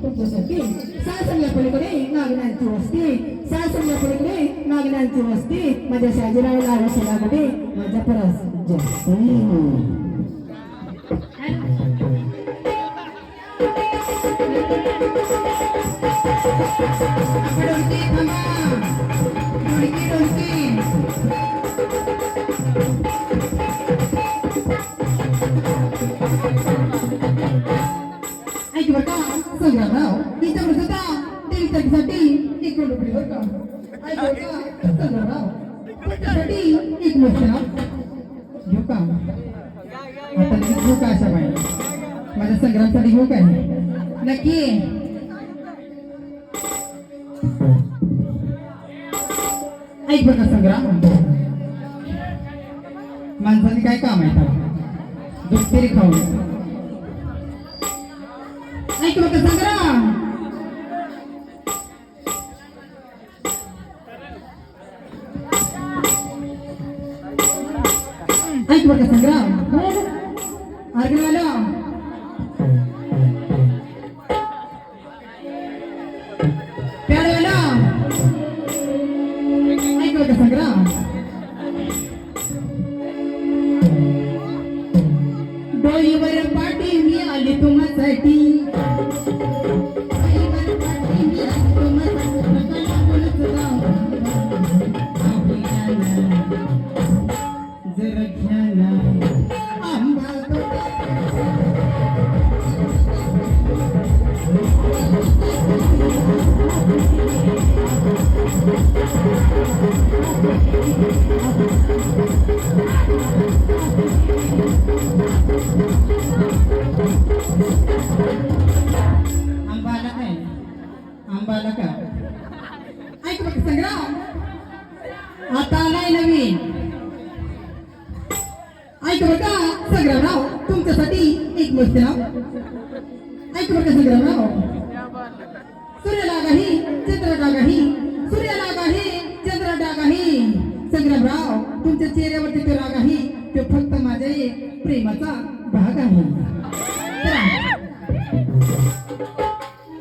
तुमच्यासाठी सासरल्या पलीकडे नागनांची वस्ती, सासरल्या पलीकडे नागनांची वस्ती, माझ्या शाजीराव लाल शेलामध्ये माझ्या परस ऐक बर का संग्रामराव तिच्या मृतता देवीसाठी एक रुपये बर का ऐक बर का संग्रामराव तुमच्यासाठी एक मुद्दा घेऊ का आता घेऊ का अशा बाई माझ्या संग्रामसाठी घेऊ काय नक्की ऐक बर का संग्राम माणसाने काय काम आहे दूध तरी खाऊन ऐक बघा संग्राम ऐक बघा संग्राम अर्गणवाला प्याडवाला ऐक बघा संग्राम डोईवर पाठी मी आली तुम्हासाठी आंबाला का ऐक बघ संग्राम आता आलाय नवीन ऐक बघा संग्रामराव तुमच्यासाठी एक मस्त नाव ऐक बघा संग्रामराव सूर्यलागाही चंद्रडागाही सूर्यलागाही चंद्रडागाही संग्रामराव तुमच्या चेहऱ्यावरती तो राग आहे तो फक्त माझ्या प्रेमाचा भाग आहे